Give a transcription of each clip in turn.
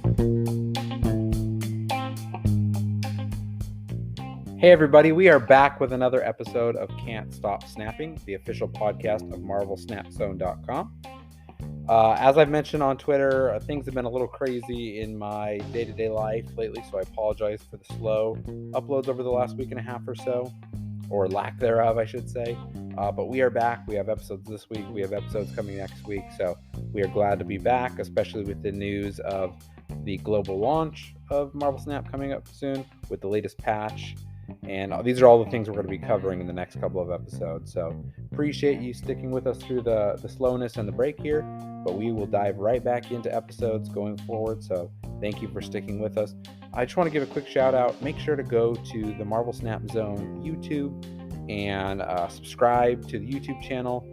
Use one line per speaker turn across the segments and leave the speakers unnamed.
Hey everybody, we are back with another episode of Can't Stop Snapping, the official podcast of MarvelSnapZone.com. As I've mentioned on Twitter, things have been a little crazy in my day-to-day life lately, so I apologize for the slow uploads over the last week and a half or so, or lack thereof, I should say. But we are back. We have episodes this week. We have episodes coming next week, so we are glad to be back, especially with the news of the global launch of Marvel Snap coming up soon with the latest patch. And these are all the things we're going to be covering in the next couple of episodes. So appreciate you sticking with us through the slowness and the break here, but we will dive right back into episodes going forward. So thank you for sticking with us. I just want to give a quick shout out. Make sure to go to the Marvel Snap Zone YouTube and subscribe to the YouTube channel.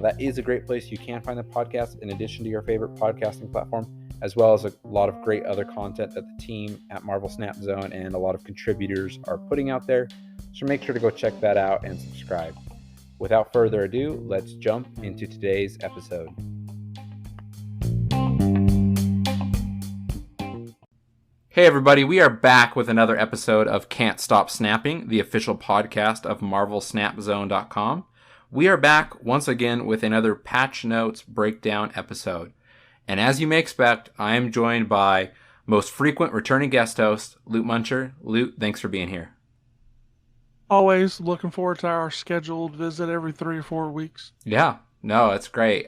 That is a great place. You can find the podcast in addition to your favorite podcasting platform, as well as a lot of great other content that the team at Marvel Snap Zone and a lot of contributors are putting out there. So make sure to go check that out and subscribe. Without further ado, let's jump into today's episode. Hey everybody, we are back with another episode of Can't Stop Snapping, the official podcast of MarvelSnapZone.com. We are back once again with another patch notes breakdown episode. And as you may expect, I am joined by most frequent returning guest host, Lootmuncher. Loot, thanks for being here.
Always looking forward to our scheduled visit every 3 or 4 weeks.
Yeah, no, it's great.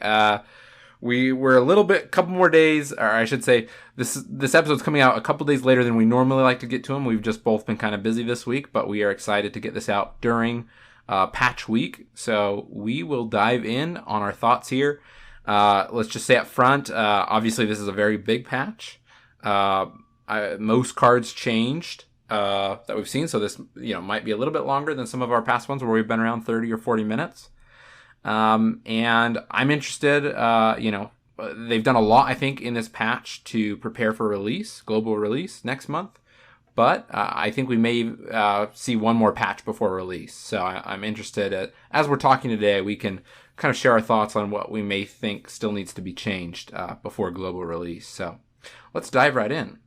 We were a couple more days, or I should say, this episode's coming out a couple days later than we normally like to get to them. We've just both been kind of busy this week, but we are excited to get this out during patch week. So we will dive in on our thoughts here. Let's just say up front, obviously this is a very big patch. Most cards changed that we've seen, so this might be a little bit longer than some of our past ones where we've been around 30 or 40 minutes. And I'm interested, they've done a lot, I think, in this patch to prepare for global release next month. But I think we may see one more patch before release. So I'm interested, as we're talking today, we can kind of share our thoughts on what we may think still needs to be changed before global release. So let's dive right in.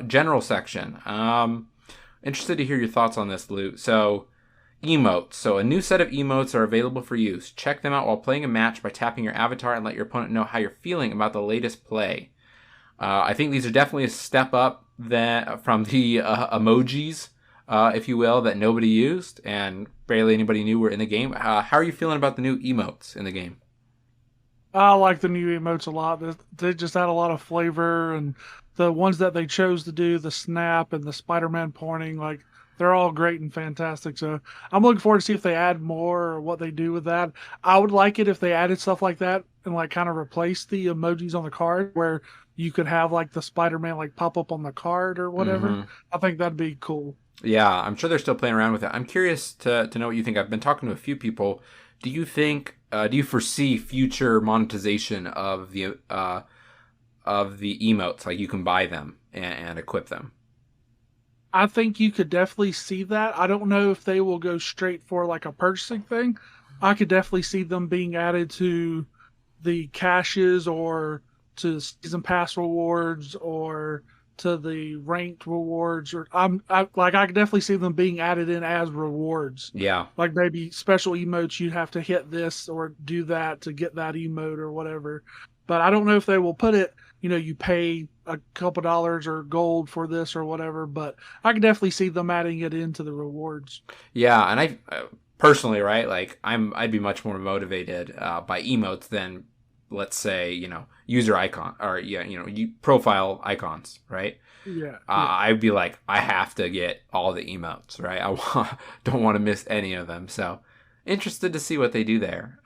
General section. Interested to hear your thoughts on this, Loot. So emotes. So a new set of emotes are available for use. Check them out while playing a match by tapping your avatar and let your opponent know how you're feeling about the latest play. I think these are definitely a step up from the emojis, if you will, that nobody used and barely anybody knew were in the game. How are you feeling about the new emotes in the game?
I like the new emotes a lot. They just add a lot of flavor, and the ones that they chose to do, the snap and the Spider-Man pointing, they're all great and fantastic. So I'm looking forward to see if they add more or what they do with that. I would like it if they added stuff like that and kind of replace the emojis on the card where you could have the Spider-Man pop up on the card or whatever. Mm-hmm. I think that'd be cool.
Yeah, I'm sure they're still playing around with it. I'm curious to know what you think. I've been talking to a few people. Do you foresee future monetization of the emotes? Like you can buy them and equip them?
I think you could definitely see that. I don't know if they will go straight for a purchasing thing. I could definitely see them being added to the caches or to season pass rewards or to the ranked rewards, or I could definitely see them being added in as rewards.
Yeah.
Maybe special emotes, you have to hit this or do that to get that emote or whatever. But I don't know if they will put it, you pay a couple dollars or gold for this or whatever, but I can definitely see them adding it into the rewards.
Yeah, and I personally, right, I'd be much more motivated by emotes than, let's say, user icon or profile icons, right?
Yeah.
I'd be like, I have to get all the emotes, right? Don't want to miss any of them. So interested to see what they do there.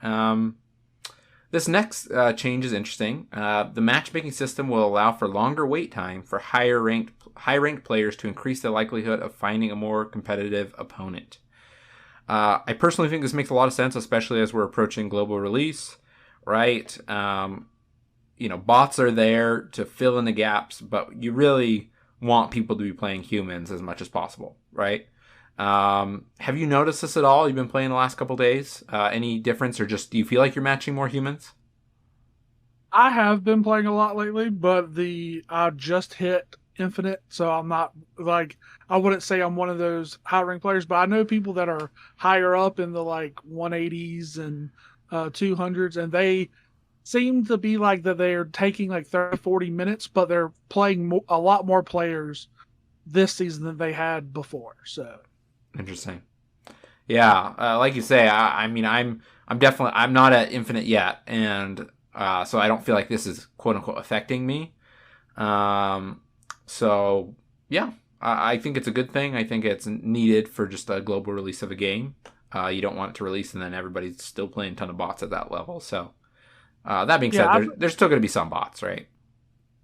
This next change is interesting. The matchmaking system will allow for longer wait time for high ranked players to increase the likelihood of finding a more competitive opponent. I personally think this makes a lot of sense, especially as we're approaching global release, right? Bots are there to fill in the gaps, but you really want people to be playing humans as much as possible, right? Have you noticed this at all? You've been playing the last couple days. Any difference, or just do you feel like you're matching more humans?
I have been playing a lot lately, but the I just hit Infinite, so I'm not like I wouldn't say I'm one of those high rank players, but I know people that are higher up in the like 180s and 200s, and they seem to be like that they're taking like 30, 40 minutes, but they're playing a lot more players this season than they had before. So
Interesting. Yeah, like you say, I mean, I'm definitely I'm not at infinite yet, and so I don't feel like this is quote unquote affecting me. Um, so yeah, I think it's a good thing. I think it's needed for just a global release of a game. You don't want it to release and then everybody's still playing a ton of bots at that level. So that being
yeah,
said, there's still going to be some bots, right?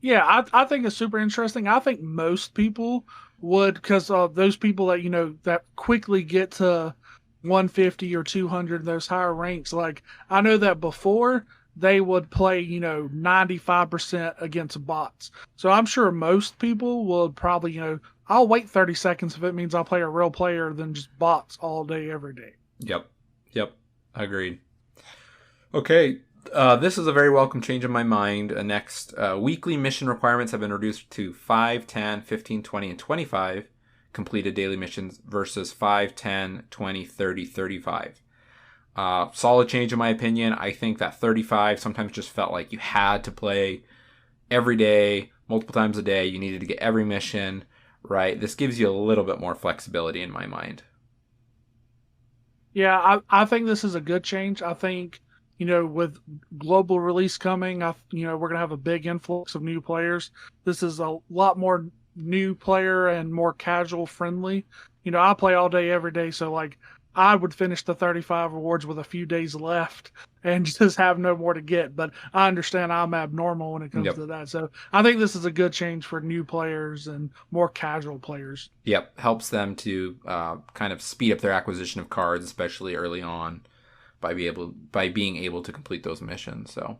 I think it's super interesting. I think most people would, because those people that that quickly get to 150 or 200, those higher ranks. Like I know that before they would play 95% against bots. So I'm sure most people would probably I'll wait 30 seconds if it means I'll play a real player than just bots all day every day.
Yep. Yep. Agreed. Okay, this is a very welcome change in my mind. Next, weekly mission requirements have been reduced to 5, 10, 15, 20, and 25 completed daily missions versus 5, 10, 20, 30, 35. Solid change in my opinion. I think that 35 sometimes just felt like you had to play every day, multiple times a day. You needed to get every mission, right? This gives you a little bit more flexibility in my mind.
Yeah, I think this is a good change. I think, with global release coming, we're gonna have a big influx of new players. This is a lot more new player and more casual friendly. I play all day every day, so like I would finish the 35 rewards with a few days left and just have no more to get. But I understand I'm abnormal when it comes
Yep.
to that. So I think this is a good change for new players and more casual players.
Yep. Helps them to kind of speed up their acquisition of cards, especially early on, by being able to complete those missions. So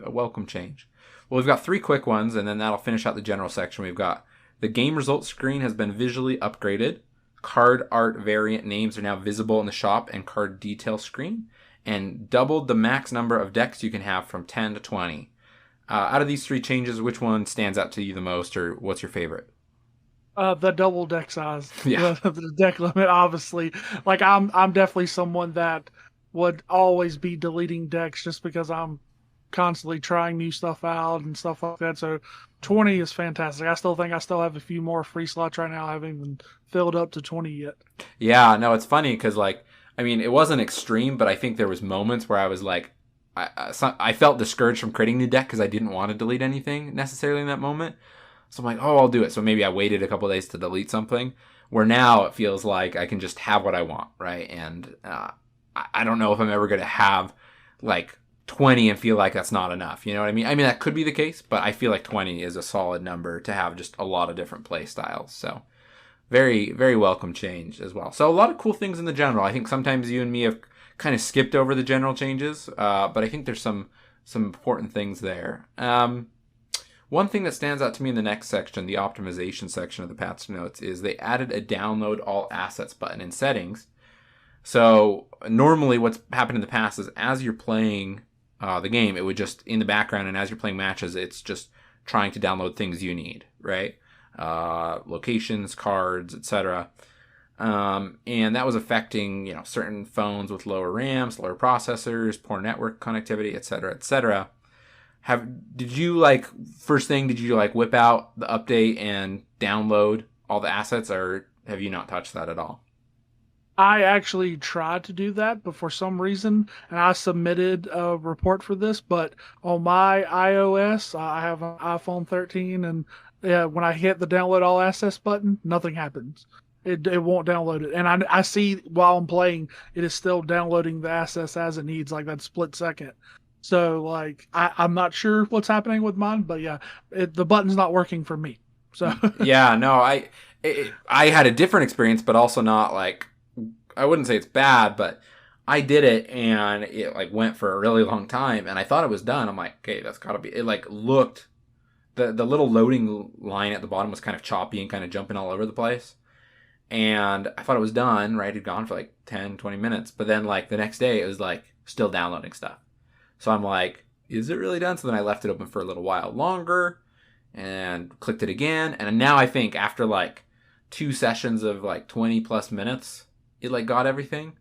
a welcome change. Well, we've got 3 quick ones, and then that'll finish out the general section. We've got the game results screen has been visually upgraded. Card art variant names are now visible in the shop and card detail screen, and doubled the max number of decks you can have from 10 to 20. Out of these 3 changes, which one stands out to you the most, or what's your favorite?
The double deck size,
Yeah.
the deck limit, obviously. Like I'm definitely someone that would always be deleting decks just because I'm constantly trying new stuff out and stuff like that. So 20 is fantastic. I still think I still have a few more free slots right now. I haven't even filled up to 20 yet.
Yeah, no, it's funny because, like, I mean, it wasn't extreme, but I think there was moments where I was like, I felt discouraged from creating a new deck because I didn't want to delete anything necessarily in that moment. So I'm like, oh, I'll do it. So maybe I waited a couple of days to delete something. Where now it feels like I can just have what I want, right? And I don't know if I'm ever going to have like 20 and feel like that's not enough. You know what I mean? I mean, that could be the case, but I feel like 20 is a solid number to have just a lot of different play styles. So very, very welcome change as well. So a lot of cool things in the general. I think sometimes you and me have kind of skipped over the general changes, but I think there's some important things there. One thing that stands out to me in the next section, the optimization section of the patch notes, is they added a download all assets button in settings. So normally what's happened in the past is as you're playing the game, it would just, in the background, and as you're playing matches, it's just trying to download things you need, right? Locations, cards, etc. And that was affecting, certain phones with lower RAM, slower processors, poor network connectivity, etc., etc. Did you whip out the update and download all the assets, or have you not touched that at all?
I actually tried to do that, but for some reason, and I submitted a report for this, but on my iOS, I have an iPhone 13, and when I hit the download all assets button, nothing happens. It won't download it. And I see while I'm playing, it is still downloading the assets as it needs, like that split second. So, like, I'm not sure what's happening with mine, but yeah, the button's not working for me. So,
Yeah, no, I had a different experience, but also not like, I wouldn't say it's bad, but I did it and it like went for a really long time and I thought it was done. I'm like, okay, that's gotta be, it like looked, the little loading line at the bottom was kind of choppy and kind of jumping all over the place. And I thought it was done, right? It'd gone for like 10, 20 minutes. But then like the next day it was like still downloading stuff. So I'm like, is it really done? So then I left it open for a little while longer and clicked it again. And now I think after like 2 sessions of like 20 plus minutes, it like got everything.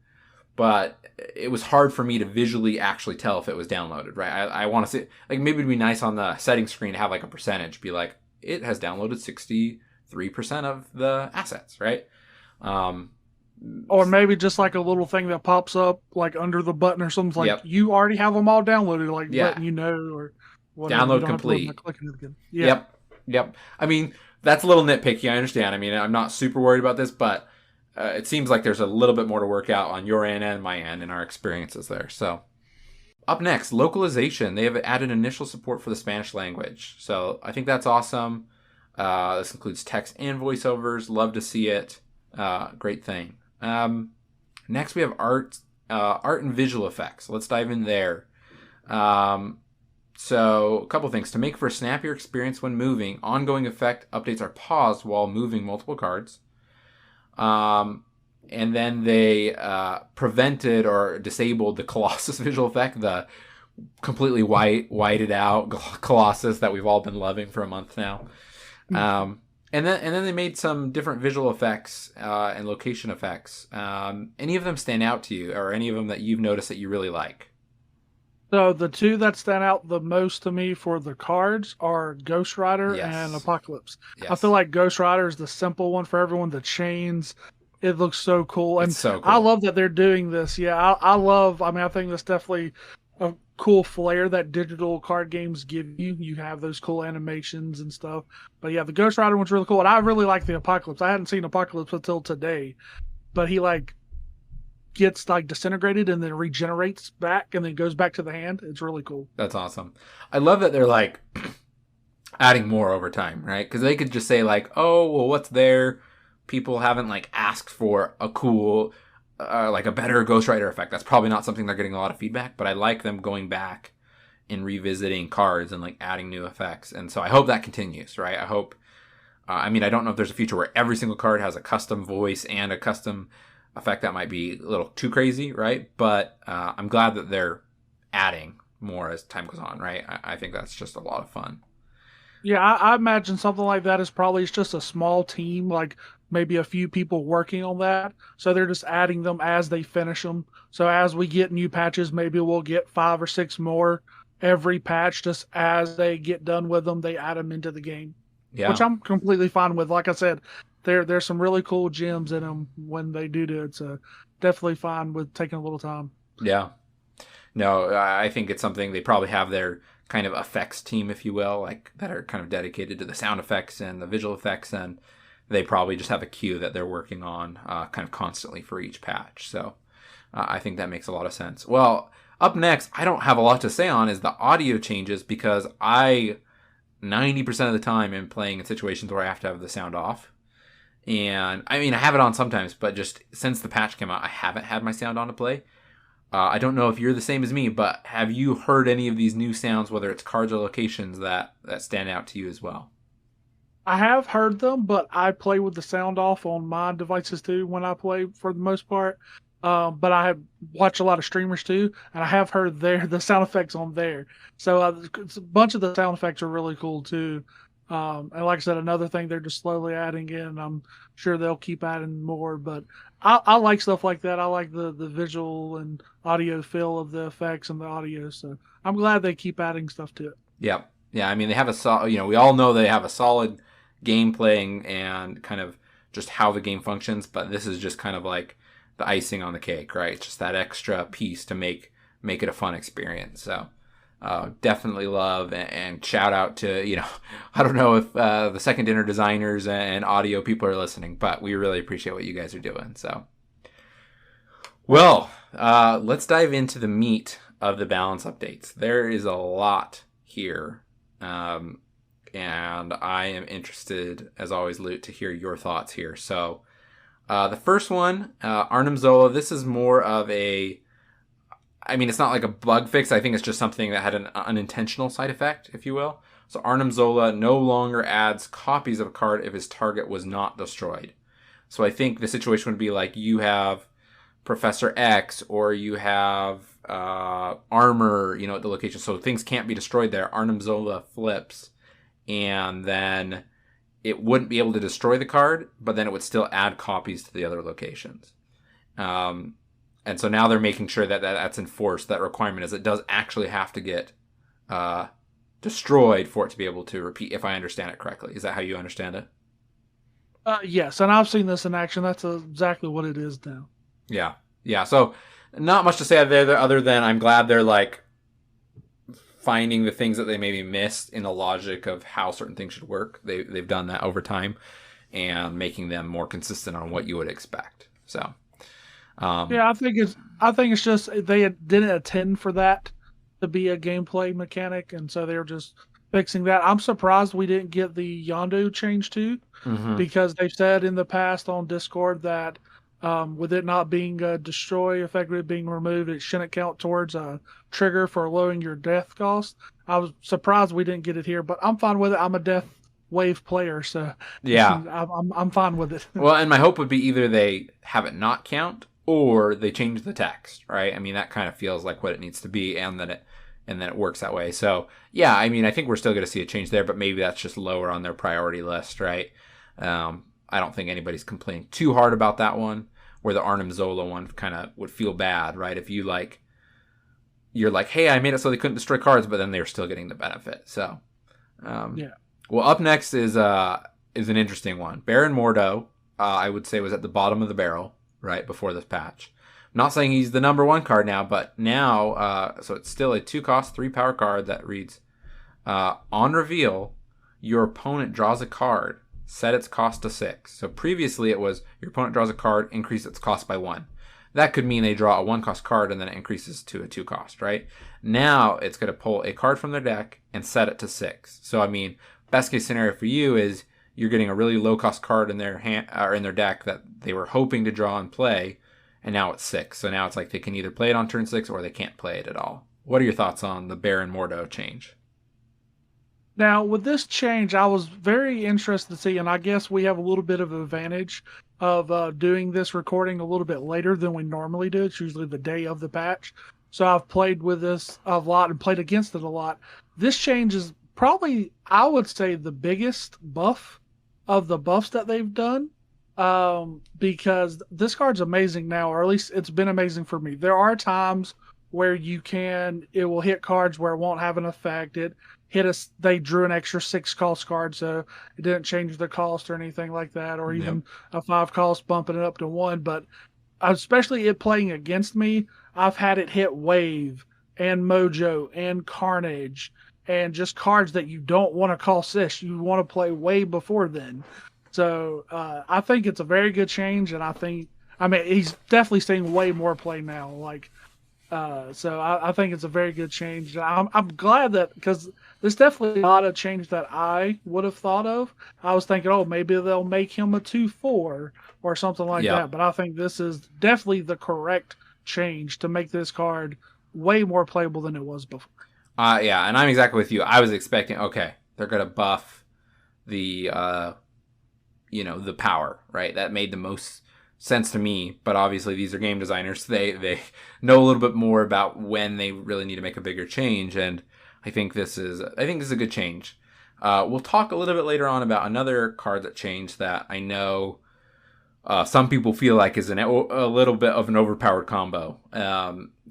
But it was hard for me to visually actually tell if it was downloaded, right? I want to see, like, maybe it'd be nice on the settings screen to have like a percentage, be like, it has downloaded 63% of the assets, right?
Or maybe just like a little thing that pops up like under the button or something, like
Yep.
you already have them all downloaded, like
Yeah.
letting you know, or whatever.
Download
You don't
complete.
have to click it again. Yeah.
Yep. I mean, that's a little nitpicky. I understand. I mean, I'm not super worried about this, but it seems like there's a little bit more to work out on your end and my end in our experiences there. So, up next, localization. They have added initial support for the Spanish language. So, I think that's awesome. This includes text and voiceovers. Love to see it. Great thing. Next, we have art and visual effects. Let's dive in there. So, a couple things. To make for a snappier experience when moving, ongoing effect updates are paused while moving multiple cards. And then they prevented or disabled the Colossus visual effect, the completely whited out Colossus that we've all been loving for a month now. And then they made some different visual effects and location effects. Any of them stand out to you, or any of them that you've noticed that you really like?
So the two that stand out the most to me for the cards are Ghost Rider and Apocalypse.
Yes.
I feel like Ghost Rider is the simple one for everyone. The chains, it looks so cool. And
It's so cool.
I love that they're doing this. Yeah, I think that's definitely a cool flair that digital card games give you. You have those cool animations and stuff. But yeah, the Ghost Rider one's really cool. And I really like the Apocalypse. I hadn't seen Apocalypse until today. But he like gets like disintegrated and then regenerates back and then goes back to the hand. It's really cool.
That's awesome. I love that they're like adding more over time, right? Because they could just say like, oh, well, what's there? People haven't like asked for a cool, like a better Ghost Rider effect. That's probably not something they're getting a lot of feedback, but I like them going back and revisiting cards and like adding new effects. And so I hope that continues, right? I hope, I don't know if there's a future where every single card has a custom voice and a custom effect. That might be a little too crazy, right? But I'm glad that they're adding more as time goes on, right? I think that's just a lot of fun.
Yeah, I imagine something like that is probably just a small team, like maybe a few people working on that. So they're just adding them as they finish them. So as we get new patches, maybe we'll get 5 or 6 more every patch. Just as they get done with them, they add them into the game.
Yeah.
Which I'm completely fine with. Like I said, there's some really cool gems in them when they do it. So definitely fine with taking a little time.
Yeah. No, I think it's something they probably have their kind of effects team, if you will, like that are kind of dedicated to the sound effects and the visual effects, and they probably just have a queue that they're working on kind of constantly for each patch. So I think that makes a lot of sense. Well, up next, I don't have a lot to say on is the audio changes, because I 90% of the time am playing in situations where I have to have the sound off. And I have it on sometimes, but just since the patch came out, I haven't had my sound on to play. I don't know if you're the same as me, but have you heard any of these new sounds, whether it's cards or locations, that stand out to you as well?
I have heard them, but I play with the sound off on my devices too when I play for the most part. But I have watched a lot of streamers too, and I have heard the sound effects on there. So a bunch of the sound effects are really cool too. And like I said, another thing they're just slowly adding in. I'm sure they'll keep adding more, but I like stuff like that. I like the visual and audio feel of the effects and the audio. So I'm glad they keep adding stuff to it.
Yeah. They have we all know they have a solid gameplay and kind of just how the game functions, but this is just kind of like the icing on the cake, right? It's just that extra piece to make it a fun experience. So definitely love and shout out to, I don't know if the Second Dinner designers and audio people are listening, but we really appreciate what you guys are doing. So, well, let's dive into the meat of the balance updates. There is a lot here. And I am interested, as always, Loot, to hear your thoughts here. So, the first one, Arnim Zola, this is more of it's not like a bug fix. I think it's just something that had an unintentional side effect, if you will. So Arnim Zola no longer adds copies of a card if his target was not destroyed. So I think the situation would be like you have Professor X, or you have armor, at the location. So things can't be destroyed there. Arnim Zola flips, and then it wouldn't be able to destroy the card, but then it would still add copies to the other locations. And so now they're making sure that that's enforced. That requirement is it does actually have to get destroyed for it to be able to repeat, if I understand it correctly. Is that how you understand it?
Yes, and I've seen this in action. That's exactly what it is now.
Yeah. Yeah. So not much to say there other than I'm glad they're like finding the things that they maybe missed in the logic of how certain things should work. They've done that over time and making them more consistent on what you would expect. So
yeah, I think it's just they didn't intend for that to be a gameplay mechanic, and so they're just fixing that. I'm surprised we didn't get the Yondu change too, because they've said in the past on Discord that with it not being destroy effectively being removed, it shouldn't count towards a trigger for lowering your death cost. I was surprised we didn't get it here, but I'm fine with it. I'm a death wave player, so
yeah,
I'm fine with it.
Well, and my hope would be either they have it not count or they change the text, right? I mean, that kind of feels like what it needs to be, and then it works that way. So yeah, I mean, I think we're still going to see a change there, but maybe that's just lower on their priority list, right? I don't think anybody's complaining too hard about that one, where the Arnim Zola one kind of would feel bad, right? If you're like, hey, I made it so they couldn't destroy cards, but then they're still getting the benefit. So,
yeah.
Well, up next is an interesting one. Baron Mordo, I would say, was at the bottom of the barrel right before this patch. I'm not saying he's the number one card now, but now, so it's still a 2-cost, 3-power card that reads, on reveal, your opponent draws a card. Set its cost to 6. So previously it was your opponent draws a card, increase its cost by 1. That could mean they draw a 1-cost card and then it increases to a 2-cost, right? Now it's going to pull a card from their deck and set it to 6. So I mean, best case scenario for you is you're getting a really low-cost card in their hand or in their deck that they were hoping to draw and play, and now it's 6. So now it's like they can either play it on turn 6 or they can't play it at all. What are your thoughts on the Baron Mordo change?
Now, with this change, I was very interested to see, and I guess we have a little bit of an advantage of doing this recording a little bit later than we normally do. It's usually the day of the patch. So I've played with this a lot and played against it a lot. This change is probably, I would say, the biggest buff of the buffs that they've done, because this card's amazing now, or at least it's been amazing for me. There are times where it will hit cards where it won't have an effect. They drew an extra 6-cost card, so it didn't change the cost or anything like that, or even a 5-cost bumping it up to 1. But especially it playing against me, I've had it hit Wave and Mojo and Carnage and just cards that you don't want to call 6. You want to play way before then. So I think it's a very good change, and I mean, he's definitely seeing way more play now. So I think it's a very good change. I'm glad that, because there's definitely not a change that I would have thought of. I was thinking, oh, maybe they'll make him a 2/4 or something like that. But I think this is definitely the correct change to make this card way more playable than it was before.
Yeah, and I'm exactly with you. I was expecting, okay, they're going to buff the, the power, right? That made the most sense to me, but obviously these are game designers. They know a little bit more about when they really need to make a bigger change, and I think this is a good change. We'll talk a little bit later on about another card that changed that I know some people feel like is a little bit of an overpowered combo.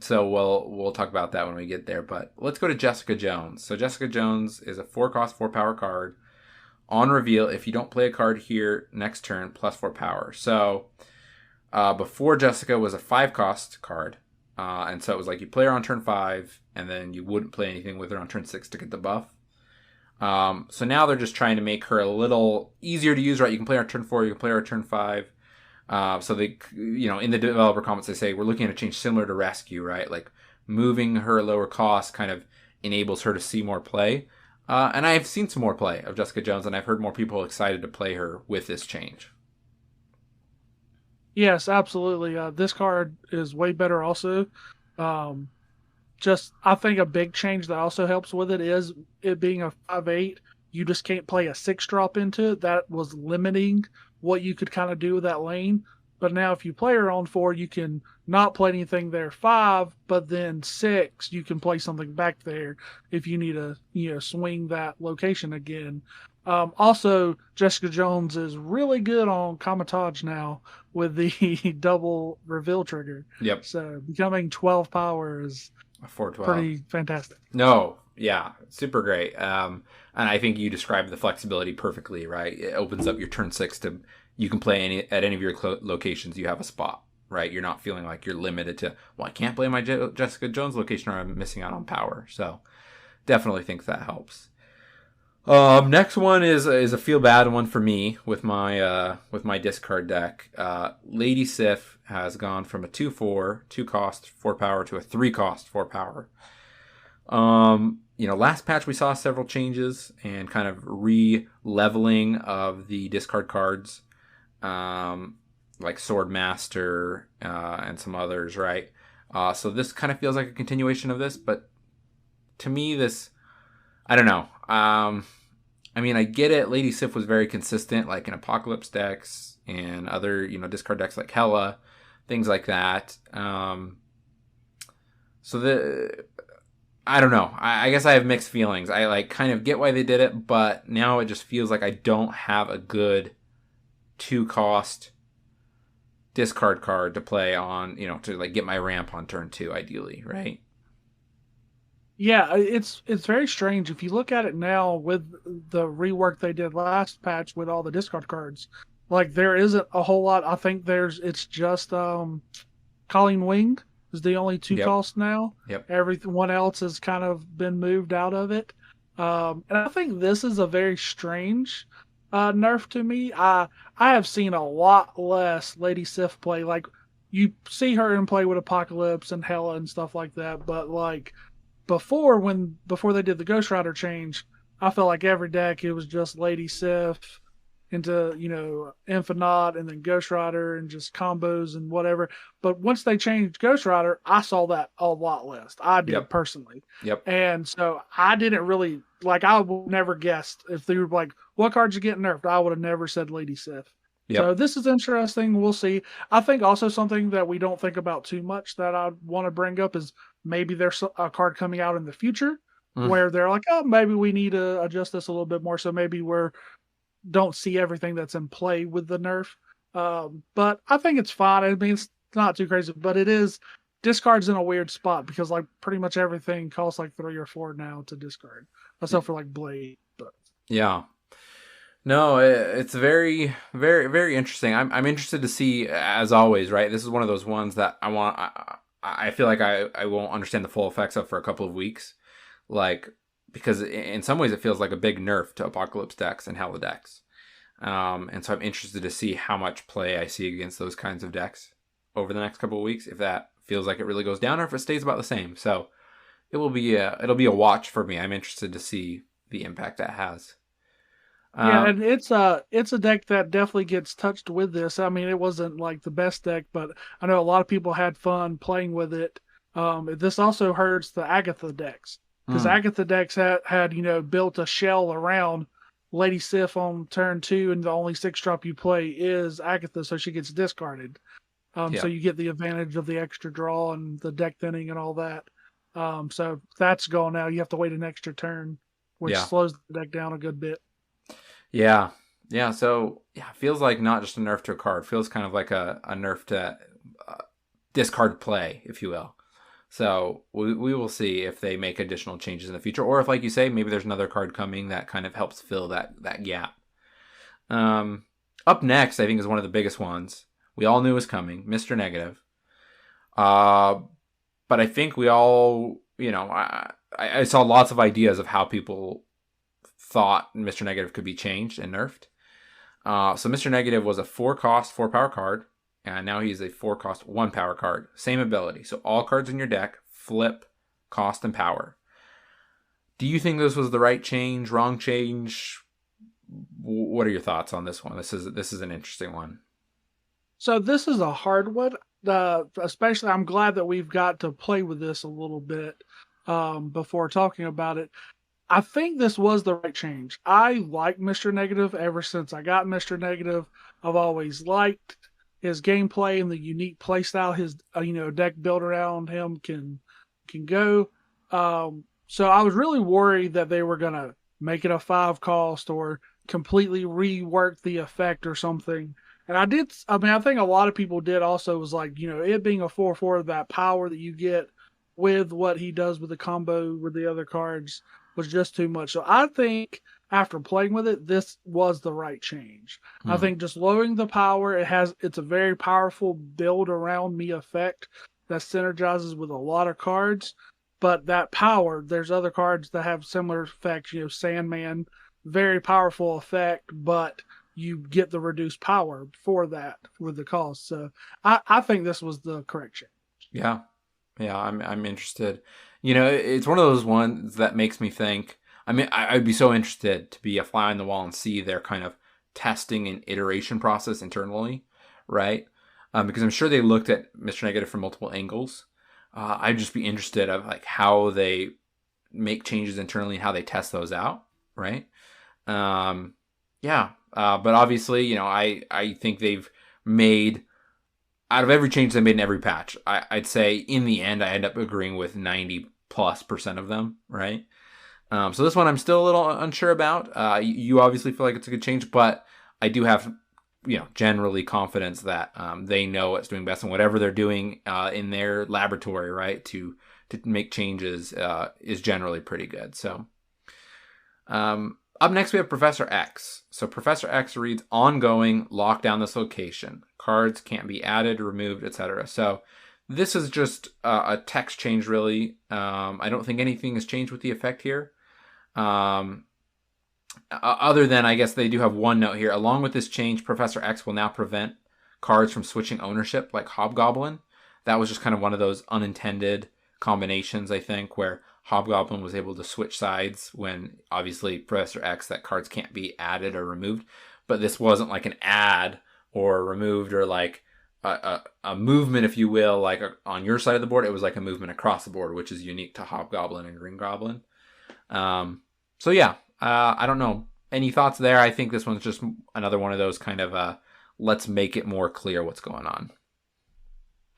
So we'll talk about that when we get there. But let's go to Jessica Jones. So Jessica Jones is a 4-cost, 4-power card. On reveal, if you don't play a card here next turn, plus 4 power. So before Jessica was a 5-cost card. And so it was like you play her on turn 5, and then you wouldn't play anything with her on turn 6 to get the buff. So now they're just trying to make her a little easier to use, right? You can play her on turn 4, you can play her on turn 5. So they, in the developer comments, they say, we're looking at a change similar to Rescue, right? Like moving her lower cost kind of enables her to see more play. And I've seen some more play of Jessica Jones, and I've heard more people excited to play her with this change.
Yes, absolutely. This card is way better also. I think a big change that also helps with it is it being a 5/8. You just can't play a 6-drop into it. That was limiting what you could kind of do with that lane. But now if you play her on 4, you can not play anything there 5, but then 6 you can play something back there if you need to swing that location again. Also, Jessica Jones is really good on Kamatage now with the double reveal trigger.
Yep.
So becoming 12 power is
412.
pretty fantastic.
No, yeah, super great. And I think you described the flexibility perfectly, right? It opens up your turn 6 to you can play at any of your locations. You have a spot, right? You're not feeling like you're limited to, well, I can't play my Jessica Jones location or I'm missing out on power. So definitely think that helps. Next one is a feel bad one for me with my discard deck. Lady Sif has gone from a 2/4, 2 cost, 4 power to a 3 cost, 4 power. Last patch we saw several changes and kind of re-leveling of the discard cards, like Sword Master and some others, right? So this kind of feels like a continuation of this, but to me, this, I don't know. I get it. Lady Sif was very consistent, like in Apocalypse decks and other, discard decks like Hela, things like that. I don't know. I guess I have mixed feelings. I like kind of get why they did it, but now it just feels like I don't have a good 2 cost discard card to play on, to like get my ramp on turn 2, ideally, right?
Yeah, it's very strange if you look at it now with the rework they did last patch with all the discard cards. Like there isn't a whole lot. I think it's just Colleen Wing is the only 2
Yep.
cost now.
Yep.
Everyone else has kind of been moved out of it. And I think this is a very strange nerf to me. I have seen a lot less Lady Sif play. Like you see her in play with Apocalypse and Hela and stuff like that, but like before they did the Ghost Rider change, I felt like every deck it was just Lady Sif into Infinite and then Ghost Rider and just combos and whatever. But once they changed Ghost Rider, I saw that a lot less. I did
Yep.
personally.
Yep.
And so I didn't really like. I would never guessed if they were like, "What cards are getting nerfed?" I would have never said Lady Sif.
Yep.
So this is interesting. We'll see. I think also something that we don't think about too much that I want to bring up is maybe there's a card coming out in the future where they're like, oh, maybe we need to adjust this a little bit more. So maybe we're don't see everything that's in play with the nerf. But I think it's fine. I mean, it's not too crazy, but it is discard's in a weird spot because like pretty much everything costs like 3 or 4 now to discard, except for like Blade. But
Yeah. No, it's very, very, very interesting. I'm interested to see, as always, right? This is one of those ones that I feel like I won't understand the full effects of for a couple of weeks, like because in some ways it feels like a big nerf to Apocalypse decks and Hela decks, and so I'm interested to see how much play I see against those kinds of decks over the next couple of weeks. If that feels like it really goes down, or if it stays about the same. So it'll be a watch for me. I'm interested to see the impact that has.
yeah, and it's a deck that definitely gets touched with this. I mean, it wasn't like the best deck, but I know a lot of people had fun playing with it. This also hurts the Agatha decks because Agatha decks had built a shell around Lady Sif on turn 2, and the only 6-drop you play is Agatha, so she gets discarded. So you get the advantage of the extra draw and the deck thinning and all that. So that's gone now. You have to wait an extra turn, which slows the deck down a good bit.
Yeah. Yeah. So, yeah, it feels like not just a nerf to a card. It feels kind of like a nerf to discard play, if you will. So we will see if they make additional changes in the future, or if, like you say, maybe there's another card coming that kind of helps fill that gap. Up next, I think, is one of the biggest ones. We all knew was coming, Mr. Negative. But I think we all, I saw lots of ideas of how people thought Mr. Negative could be changed and nerfed. So Mr. Negative was a 4 cost, 4 power card, and now he's a 4 cost, 1 power card. Same ability. So all cards in your deck flip cost and power. Do you think this was the right change, wrong change? What are your thoughts on this one? This is an interesting one.
So this is a hard one. Especially, I'm glad that we've got to play with this a little bit before talking about it. I think this was the right change. I like Mr. Negative ever since I got Mr. Negative. I've always liked his gameplay and the unique playstyle his deck built around him can go. So I was really worried that they were gonna make it a 5 cost or completely rework the effect or something. And I did. I mean, I think a lot of people did. Also, was like it being a 4/4, that power that you get with what he does with the combo with the other cards was just too much. So I think after playing with it, this was the right change. I
Hmm.
think just lowering the power, it's a very powerful build around me effect that synergizes with a lot of cards. But that power, there's other cards that have similar effects. Sandman, very powerful effect, but you get the reduced power for that with the cost. So I think this was the correct change.
Yeah. Yeah, I'm interested. It's one of those ones that makes me think. I mean, I'd be so interested to be a fly on the wall and see their kind of testing and iteration process internally, right? Because I'm sure they looked at Mr. Negative from multiple angles. I'd just be interested of like how they make changes internally and how they test those out, right? Um, yeah, but obviously, I think they've made out of every change they made in every patch, I'd say in the end, I end up agreeing with 90+% of them, right? So this one I'm still a little unsure about. You obviously feel like it's a good change, but I do have, generally confidence that they know what's doing best and whatever they're doing in their laboratory, right, to make changes is generally pretty good. So up next, we have Professor X. So Professor X reads, ongoing, lock down this location. Cards can't be added, removed, etc. So this is just a text change, really. I don't think anything has changed with the effect here. Other than, I guess they do have one note here. Along with this change, Professor X will now prevent cards from switching ownership like Hobgoblin. That was just kind of one of those unintended combinations, I think, where Hobgoblin was able to switch sides when obviously Professor X, that cards can't be added or removed. But this wasn't like an add or removed or like a movement, if you will, like on your side of the board. It was like a movement across the board, which is unique to Hobgoblin and Green Goblin. So yeah, I don't know. Any thoughts there? I think this one's just another one of those kind of let's make it more clear what's going on.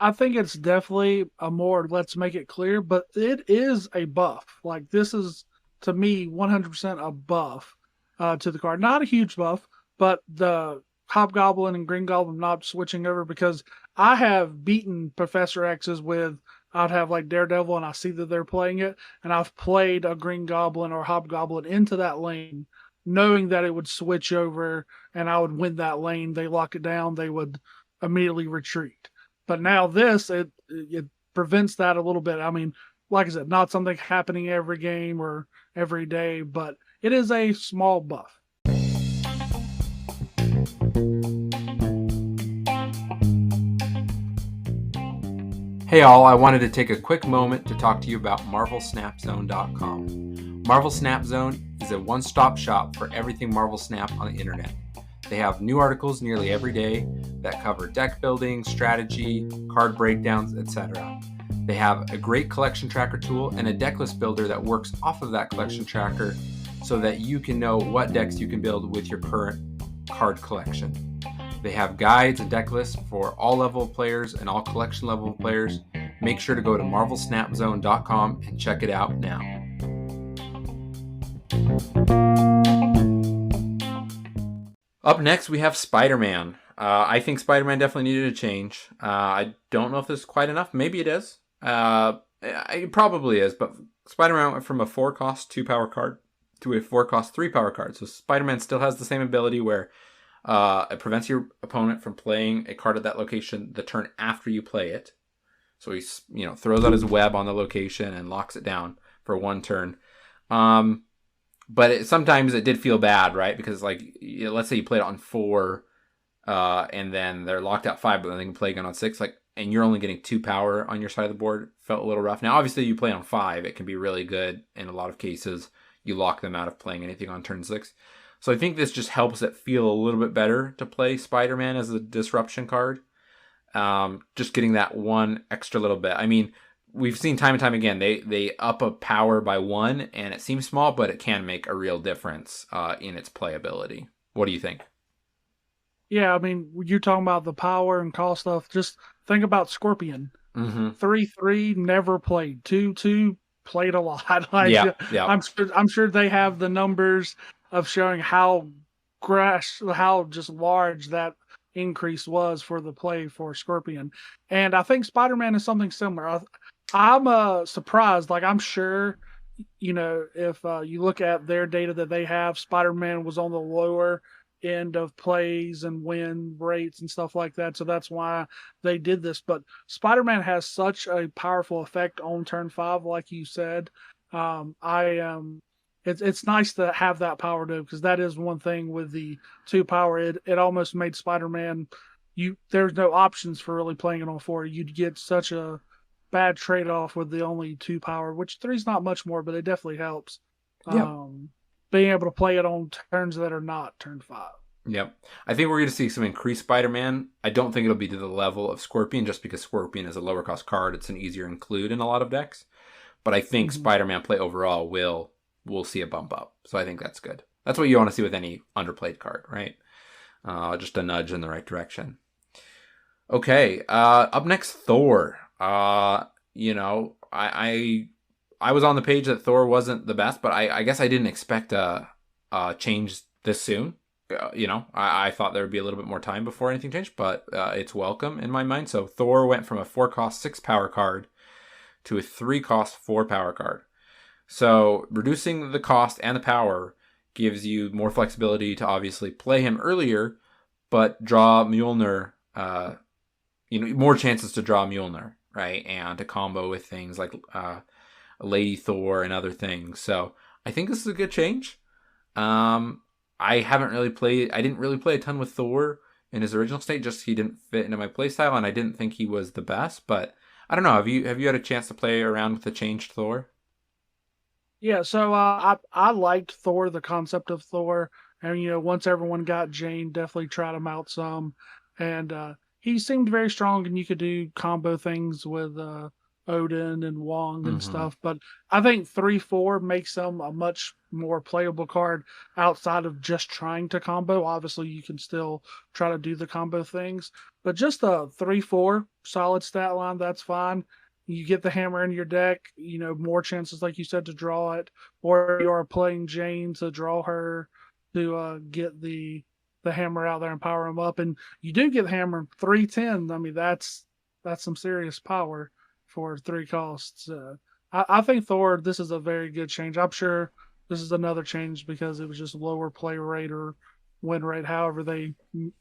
I think it's definitely a more let's make it clear, but it is a buff. Like this is to me 100% a buff to the card. Not a huge buff, but the Hobgoblin and Green Goblin not switching over because I have beaten Professor X's with I'd have like Daredevil and I see that they're playing it, and I've played a Green Goblin or Hobgoblin into that lane, knowing that it would switch over and I would win that lane. They lock it down, they would immediately retreat. But now this it prevents that a little bit. I mean, like I said, not something happening every game or every day, but it is a small buff.
Hey all, I wanted to take a quick moment to talk to you about MarvelSnapZone.com. Marvel Snap Zone is a one-stop shop for everything Marvel Snap on the internet. They have new articles nearly every day that cover deck building, strategy, card breakdowns, etc. They have a great collection tracker tool and a deck list builder that works off of that collection tracker so that you can know what decks you can build with your current card collection. They have guides and deck lists for all level of players and all collection level of players. Make sure to go to MarvelSnapZone.com and check it out now. Up next, we have Spider-Man. I think Spider-Man definitely needed a change. I don't know if this is quite enough. Maybe it is. It probably is, but Spider-Man went from a 4-cost 2-power card to a 4-cost 3-power card. So Spider-Man still has the same ability where it prevents your opponent from playing a card at that location the turn after you play it. So he throws out his web on the location and locks it down for one turn. But sometimes it did feel bad, right? Because let's say you played it on 4, and then they're locked out 5, but then they can play again on 6. And you're only getting 2 power on your side of the board. Felt a little rough. Now, obviously, you play on 5, it can be really good. In a lot of cases, you lock them out of playing anything on turn 6. So I think this just helps it feel a little bit better to play Spider-Man as a disruption card. Just getting that one extra little bit. I mean, we've seen time and time again, they up a power by 1, and it seems small, but it can make a real difference in its playability. What do you think?
Yeah, I mean, you're talking about the power and cost stuff. Just think about Scorpion.
Mm-hmm.
3-3 never played. 2-2 played a lot. Like
Yeah, yeah,
I'm sure they have the numbers of showing how just large that increase was for the play for Scorpion. And I think Spider-Man is something similar. I'm surprised. Like I'm sure, if you look at their data that they have, Spider-Man was on the lower end of plays and win rates and stuff like that. So that's why they did this. But Spider-Man has such a powerful effect on turn 5, like you said. I It's nice to have that power too, because that is one thing with the 2 power. It almost made Spider-Man, there's no options for really playing it on 4. You'd get such a bad trade off with the only 2 power, which 3's not much more, but it definitely helps.
yep,
Being able to play it on turns that are not turn 5.
yep. I think we're going to see some increased Spider-Man. I don't think it'll be to the level of Scorpion, just because Scorpion is a lower cost card. It's an easier include in a lot of decks. But I think
Hmm.
Spider-Man play overall will see a bump up. So I think that's good. That's what you want to see with any underplayed card, right? Just a nudge in the right direction. Okay, up next, Thor. I was on the page that Thor wasn't the best, but I guess I didn't expect a change this soon. I thought there would be a little bit more time before anything changed, but it's welcome in my mind. So Thor went from a 4-cost 6 power card to a 3-cost 4 power card. So reducing the cost and the power gives you more flexibility to obviously play him earlier, but draw Mjolnir. More chances to draw Mjolnir, right, and to combo with things like Lady Thor and other things. So I think this is a good change. Um, I haven't really played. I didn't really play a ton with Thor in his original state. Just he didn't fit into my playstyle, and I didn't think he was the best. But I don't know. Have you had a chance to play around with the changed Thor?
Yeah, so I liked Thor, the concept of Thor, and once everyone got Jane, definitely tried him out some, and he seemed very strong, and you could do combo things with Odin and Wong and
Mm-hmm.
stuff. But I think 3-4 makes him a much more playable card outside of just trying to combo. Obviously, you can still try to do the combo things, but just a 3-4 solid stat line, that's fine. You get the hammer in your deck, more chances, like you said, to draw it, or you are playing Jane to draw her to get the hammer out there and power him up, and you do get the hammer 310. I mean, that's some serious power for 3 costs. I think Thor, this is a very good change. I'm sure this is another change because it was just lower play rate or win rate, however they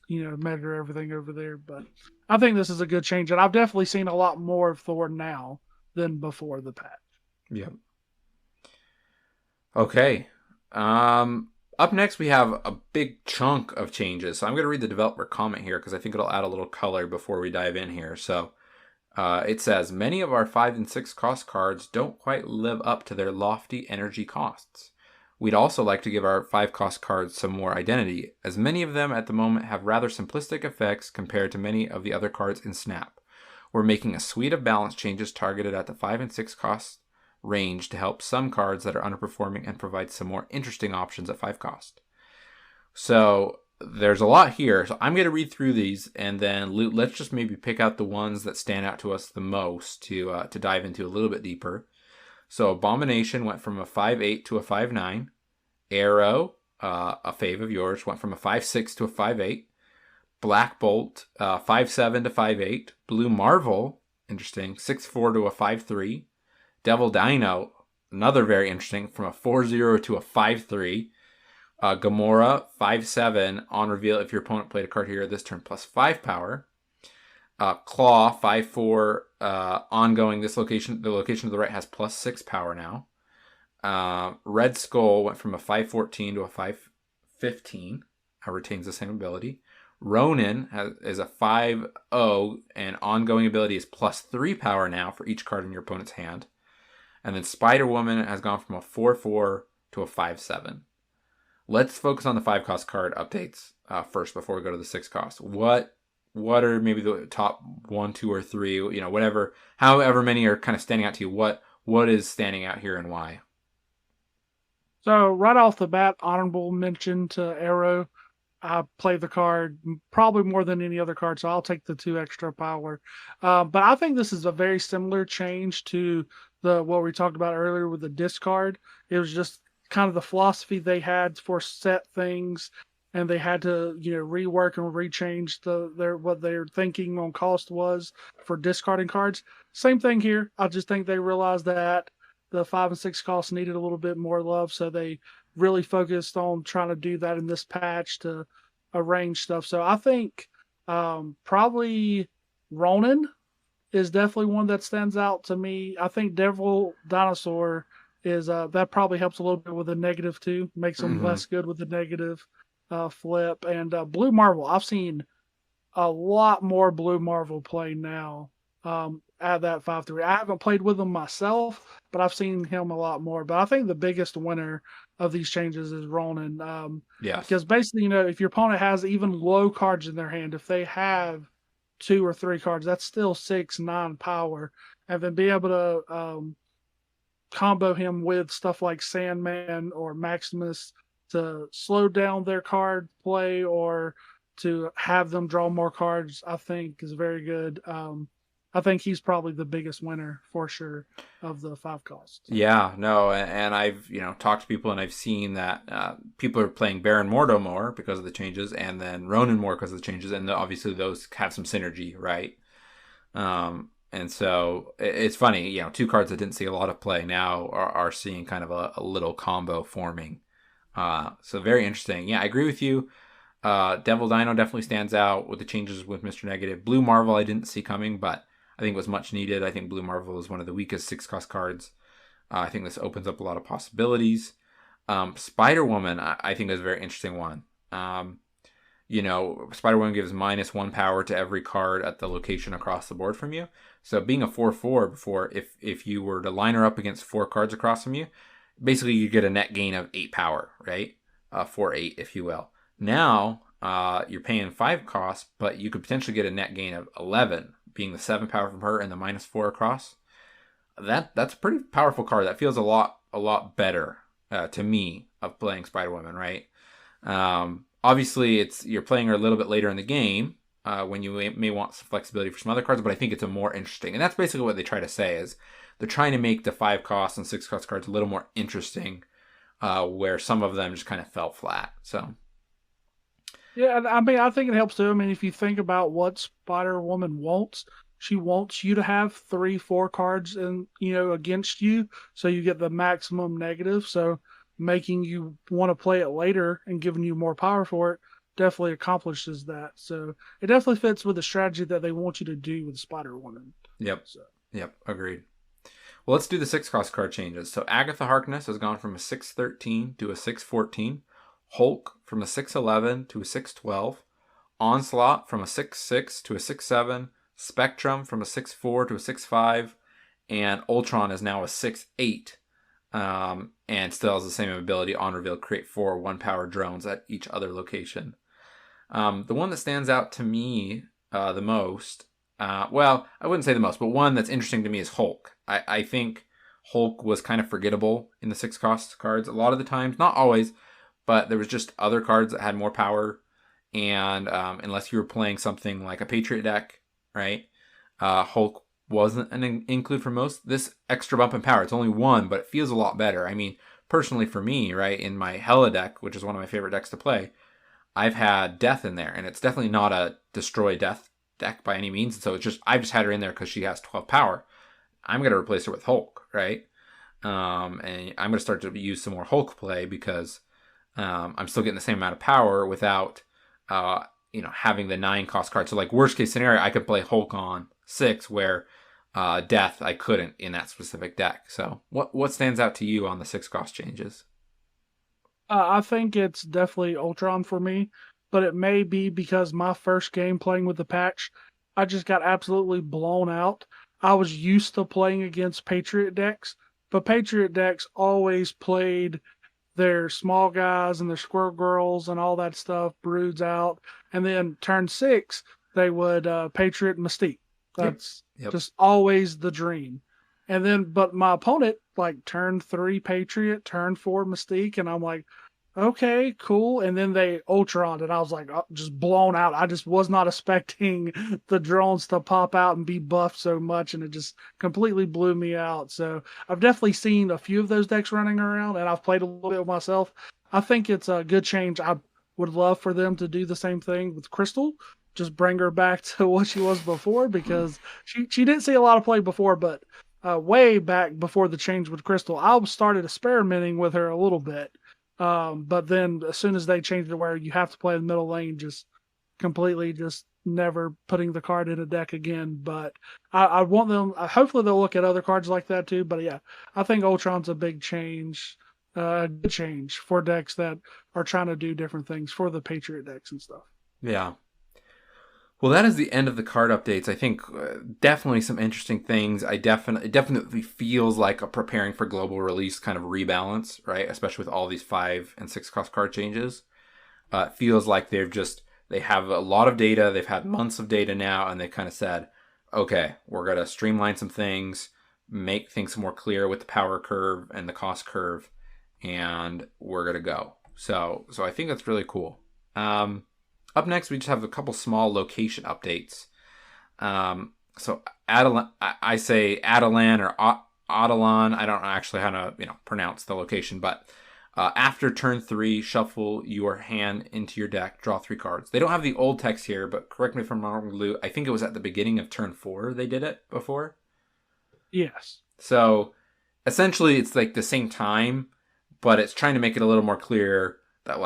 measure everything over there. But I think this is a good change, and I've definitely seen a lot more of Thor now than before the patch.
Yep. Okay. Up next, we have a big chunk of changes. So I'm going to read the developer comment here because I think it'll add a little color before we dive in here. So it says, many of our 5 and 6 cost cards don't quite live up to their lofty energy costs. We'd also like to give our 5 cost cards some more identity, as many of them at the moment have rather simplistic effects compared to many of the other cards in Snap. We're making a suite of balance changes targeted at the 5 and 6 cost range to help some cards that are underperforming and provide some more interesting options at 5 cost. So there's a lot here. So I'm going to read through these, and then let's just maybe pick out the ones that stand out to us the most to dive into a little bit deeper. So Abomination went from a 5/8 to a 5/9. Arrow, a fave of yours, went from a 5/6 to a 5/8. Black Bolt, 5/7 to 5/8. Blue Marvel, interesting, 6/4 to a 5/3. Devil Dino, another very interesting, from a 4/0 to a 5/3. Gamora, 5/7. On reveal, if your opponent played a card here this turn, plus 5 power. Claw, 5/4. Ongoing, the location to the right has plus 6 power now. Red Skull went from a 5/14 to a 5/15. Retains the same ability. Ronin is a 5/0, and ongoing ability is plus 3 power now for each card in your opponent's hand. And then Spider-Woman has gone from a 4/4 to a 5/7. Let's focus on the 5 cost card updates first before we go to the 6 cost. What are maybe the top 1, 2, or 3? Whatever, however many are kind of standing out to you. What is standing out here and why?
So right off the bat, honorable mention to Arrow. I play the card probably more than any other card, so I'll take the 2 extra power. But I think this is a very similar change to the what we talked about earlier with the discard. It was just kind of the philosophy they had for set things, and they had to rework and rechange their what their thinking on cost was for discarding cards. Same thing here. I just think they realized that the 5 and 6 costs needed a little bit more love, so they really focused on trying to do that in this patch to arrange stuff. So I think probably Ronin is definitely one that stands out to me. I think Devil Dinosaur is that probably helps a little bit with the negative too, makes them
Mm-hmm.
less good with the negative flip. And Blue Marvel, I've seen a lot more Blue Marvel play now. At that 5/3, I haven't played with him myself, but I've seen him a lot more. But I think the biggest winner of these changes is Ronin,
Yes.
because basically, if your opponent has even low cards in their hand, if they have 2 or 3 cards, that's still 6, 9 power, and then be able to combo him with stuff like Sandman or Maximus to slow down their card play or to have them draw more cards, I think is very good. I think he's probably the biggest winner for sure of the 5 costs.
Yeah, no, and I've talked to people and I've seen that people are playing Baron Mordo more because of the changes, and then Ronin more because of the changes, and obviously those have some synergy, right? And so it's funny, 2 cards that didn't see a lot of play now are seeing kind of a little combo forming. So very interesting. Yeah, I agree with you. Devil Dino definitely stands out with the changes with Mr. Negative. Blue Marvel I didn't see coming, but I think it was much needed. I think Blue Marvel is one of the weakest 6 cost cards. I think this opens up a lot of possibilities. Spider Woman, I think, is a very interesting one. Spider Woman gives -1 power to every card at the location across the board from you. So being a 4/4 before, if you were to line her up against 4 cards across from you, basically you get a net gain of 8 power, right? 4/8, if you will. Now you're paying 5 costs, but you could potentially get a net gain of 11, being the 7 power from her and the -4 across. That's a pretty powerful card. That feels a lot better to me of playing Spider Woman, right? Obviously, you're playing her a little bit later in the game when you may want some flexibility for some other cards, but I think it's a more interesting, and that's basically what they try to say is they're trying to make the 5 cost and 6 cost cards a little more interesting, where some of them just kind of fell flat. So
Yeah, and I mean, I think it helps too. I mean, if you think about what Spider Woman wants, she wants you to have 3, 4 cards and against you, so you get the maximum negative. So making you want to play it later and giving you more power for it definitely accomplishes that. So it definitely fits with the strategy that they want you to do with Spider Woman.
yep,
So
yep, agreed. Well, let's do the 6 cost card changes. So Agatha Harkness has gone from a 6/13 to a 6/14. Hulk from a 6/11 to a 6/12. Onslaught from a 6/6 to a 6/7. Spectrum from a 6/4 to a 6/5. And Ultron is now a 6/8. And still has the same ability on reveal, create 4 1-power drones at each other location. The one that stands out to me the most, well, I wouldn't say the most, but one that's interesting to me is Hulk. I think Hulk was kind of forgettable in the 6 cost cards a lot of the times, not always, but there was just other cards that had more power. And unless you were playing something like a Patriot deck, right, Hulk wasn't an include for most. This extra bump in power, it's only 1, but it feels a lot better. I mean, personally for me, right, in my Hela deck, which is one of my favorite decks to play, I've had Death in there, and it's definitely not a destroy Death deck by any means. So I've just had her in there because she has 12 power. I'm gonna replace her with Hulk, right? And I'm gonna start to use some more Hulk play because I'm still getting the same amount of power without having the 9 cost card. So like worst case scenario, I could play Hulk on 6 where Death I couldn't in that specific deck. So what stands out to you on the 6 cost changes?
I think it's definitely Ultron for me, but it may be because my first game playing with the patch, I just got absolutely blown out. I was used to playing against Patriot decks, but Patriot decks always played their small guys and their squirrel girls and all that stuff, broods out, and then turn 6 they would Patriot Mystique.
Yep.
That's
Yep.
just always the dream. And then, but my opponent like turn 3 Patriot, turn 4 Mystique, and I'm like, okay, cool. And then they Ultron, and I was like, just blown out. I just was not expecting the drones to pop out and be buffed so much, and it just completely blew me out. So I've definitely seen a few of those decks running around, and I've played a little bit myself. I think it's a good change. I would love for them to do the same thing with Crystal. Just bring her back to what she was before, because she didn't see a lot of play before, but way back before the change with Crystal, I started experimenting with her a little bit. But then as soon as they changed it where you have to play the middle lane, just completely just never putting the card in a deck again. But I want them, hopefully they'll look at other cards like that too. But yeah, I think Ultron's a big change, a good change for decks that are trying to do different things for the Patriot decks and stuff.
Yeah. Well, that is the end of the card updates. I think definitely some interesting things. It definitely feels like a preparing for global release kind of rebalance, right? Especially with all these 5 and 6 cost card changes. It feels like they have a lot of data. They've had months of data now, and they kind of said, okay, we're gonna streamline some things, make things more clear with the power curve and the cost curve, and we're gonna go. So I think that's really cool. Up next, we just have a couple small location updates. So I say Adelan or Adelan. I don't know actually how to pronounce the location, but after turn 3, shuffle your hand into your deck, draw 3 cards. They don't have the old text here, but correct me if I'm wrong, Lou. I think it was at the beginning of turn 4 they did it before.
Yes.
So essentially, it's like the same time, but it's trying to make it a little more clear that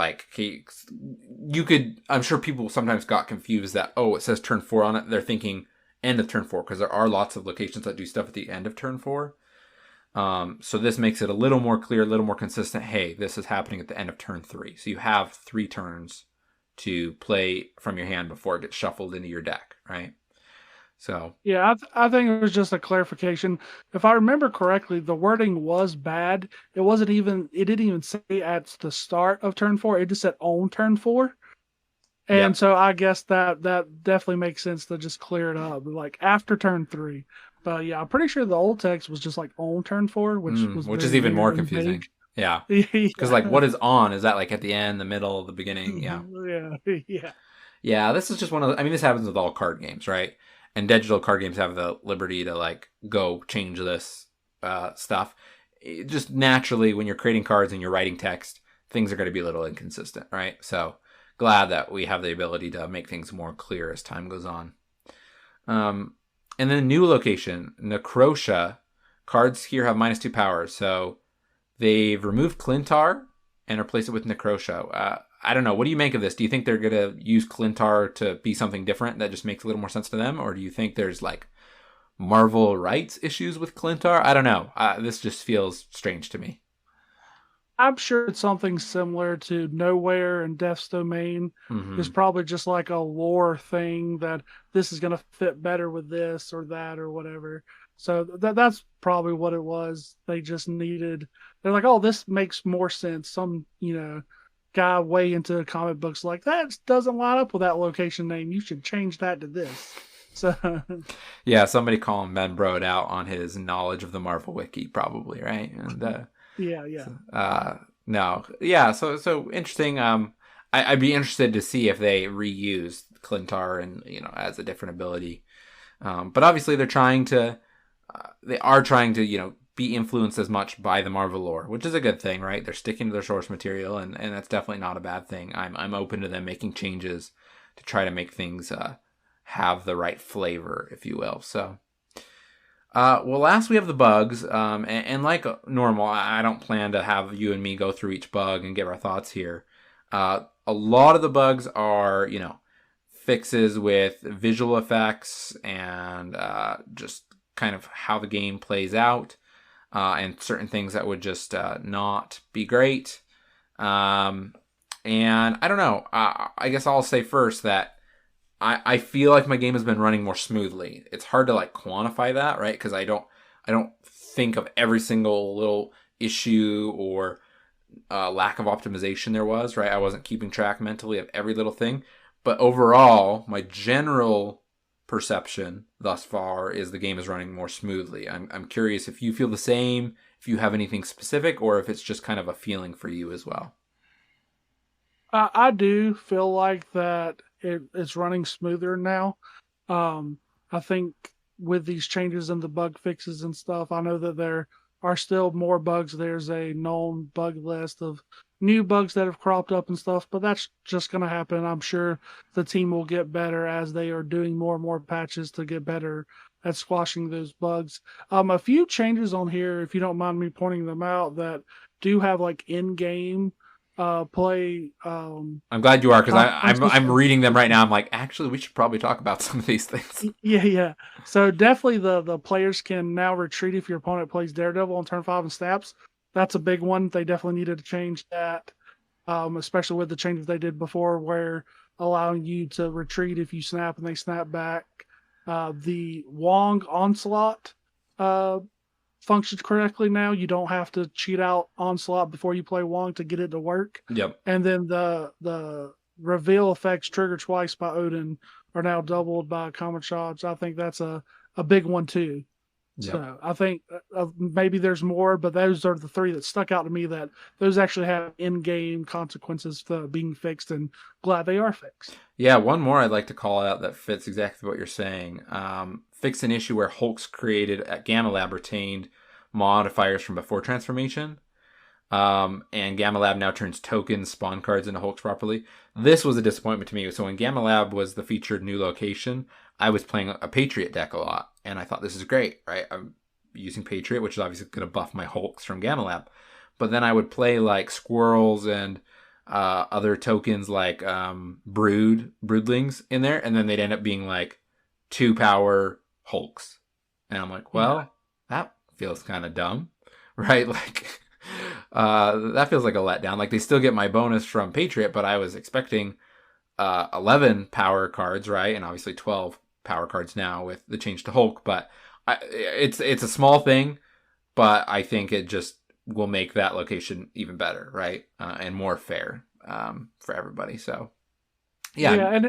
you could. I'm sure people sometimes got confused that it says turn 4 on it. They're thinking end of turn 4 because there are lots of locations that do stuff at the end of turn 4. So this makes it a little more clear, a little more consistent. Hey, this is happening at the end of turn 3. So you have 3 turns to play from your hand before it gets shuffled into your deck, right? So
Yeah, I think it was just a clarification. If I remember correctly, the wording was bad. It didn't even say at the start of turn 4. It just said on turn 4. And
yep.
so I guess that definitely makes sense to just clear it up, like after turn 3. But yeah, I'm pretty sure the old text was just like on turn 4, which was
Which
very
is even more
weird and vague.
confusing. Yeah. Because
Yeah.
what is on? Is that like at the end, the middle, the beginning? Yeah.
Yeah, yeah.
Yeah, this is just one of the, I mean, this happens with all card games, right? And digital card games have the liberty to go change this stuff. Just naturally, when you're creating cards and you're writing text, things are going to be a little inconsistent, right? So glad that we have the ability to make things more clear as time goes on. And then new location, Necrotia. Cards here have -2 power, so they've removed Clintar and replaced it with Necrotia. I don't know. What do you make of this? Do you think they're going to use Clintar to be something different that just makes a little more sense to them? Or do you think there's Marvel rights issues with Clintar? I don't know. This just feels strange to me.
I'm sure it's something similar to Nowhere and Death's Domain. It's
Mm-hmm.
probably just like a lore thing that this is going to fit better with this or that or whatever. So that's probably what it was. They just needed, they're like, oh, this makes more sense. Some, guy way into comic books like that doesn't line up with that location name. You should change that to this. So
Yeah, somebody calling Ben Brode out on his knowledge of the Marvel Wiki, probably, right? And
yeah, yeah.
no, yeah. So interesting. I'd be interested to see if they reuse Clintar and as a different ability. But obviously they are trying to be influenced as much by the Marvel lore, which is a good thing, right? They're sticking to their source material, and that's definitely not a bad thing. I'm open to them making changes to try to make things have the right flavor, if you will. So. Well, last we have the bugs, and like normal, I don't plan to have you and me go through each bug and give our thoughts here. A lot of the bugs are, fixes with visual effects and just kind of how the game plays out, and certain things that would just not be great. And I don't know. I guess I'll say first that I feel like my game has been running more smoothly. It's hard to quantify that, right? Because I don't think of every single little issue or lack of optimization there was, right? I wasn't keeping track mentally of every little thing. But overall, my general perception thus far is the game is running more smoothly. I'm curious if you feel the same, if you have anything specific, or if it's just kind of a feeling for you as well.
I do feel like that it's running smoother now. Um, I think with these changes in the bug fixes and stuff, I know that there are still more bugs. There's a known bug list of new bugs that have cropped up and stuff, but that's just going to happen. I'm sure the team will get better as they are doing more and more patches to get better at squashing those bugs. A few changes on here, if you don't mind me pointing them out, that do have like in-game play
I'm glad you are because
consequences
I'm
for
reading them right
fixing.
now. I'm like, actually, we should probably talk about some of these things.
Yeah, yeah. So definitely the players can now retreat if your opponent plays Daredevil on turn 5 and snaps. That's a big one. They definitely needed to change that, especially with the changes they did before, where allowing you to retreat if you snap and they snap back. The Wong Onslaught uh, functions correctly now. You don't have to cheat out Onslaught before you play Wong to get it to work.
Yep.
And then the reveal effects triggered twice by Odin are now doubled by common shots. I think that's a big one too.
Yep.
So I think maybe there's more, but those are the three that stuck out to me. That those actually have in-game consequences for being fixed, and glad they are fixed.
Yeah, one more I'd like to call out that fits exactly what you're saying. Fix an issue where Hulks created at Gamma Lab retained modifiers from before transformation. And Gamma Lab now turns tokens, spawn cards into Hulks properly. This was a disappointment to me. So when Gamma Lab was the featured new location, I was playing a Patriot deck a lot. And I thought, this is great, right? I'm using Patriot, which is obviously going to buff my Hulks from Gamma Lab. But then I would play like Squirrels and other tokens like Broodlings in there. And then they'd end up being like 2-power Hulks. And I'm like, well,
Yeah.
that feels kind of dumb, right? Like, that feels like a letdown. Like, they still get my bonus from Patriot, but I was expecting 11 power cards, right? And obviously 12 power cards now with the change to Hulk. But it's a small thing, but I think it just will make that location even better, right? And more fair for everybody. So, yeah.
Yeah, and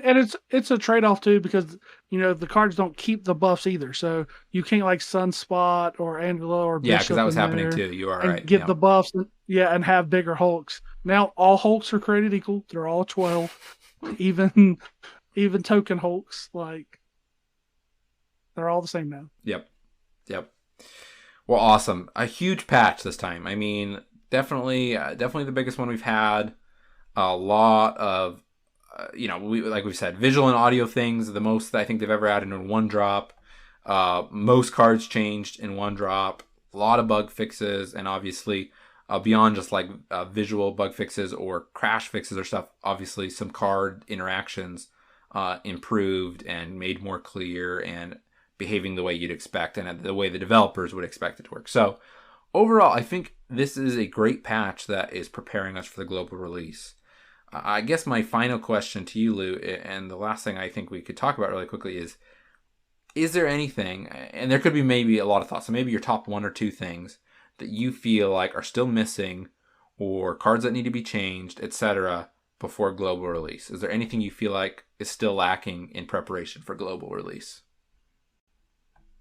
it's a trade off too because the cards don't keep the buffs either. So you can't like Sunspot or Angela or
Yeah, because that
Bishop
was
in
happening
there
too. You are
and
right.
get
Yeah.
the buffs. Yeah, and have bigger Hulks. Now all Hulks are created equal. They're all 12, even even token Hulks. Like they're all the same now.
Yep. Yep. Well, awesome. A huge patch this time. I mean, definitely the biggest one we've had. A lot of, we've said, visual and audio things. The most I think they've ever added in one drop. Most cards changed in one drop. A lot of bug fixes, and obviously, beyond just like visual bug fixes or crash fixes or stuff, obviously some card interactions improved and made more clear and behaving the way you'd expect and the way the developers would expect it to work. So overall, I think this is a great patch that is preparing us for the global release. I guess my final question to you, Lou, and the last thing I think we could talk about really quickly is there anything, and there could be maybe a lot of thoughts, so maybe your top one or two things that you feel like are still missing or cards that need to be changed, etc., before global release? Is there anything you feel like is still lacking in preparation for global release?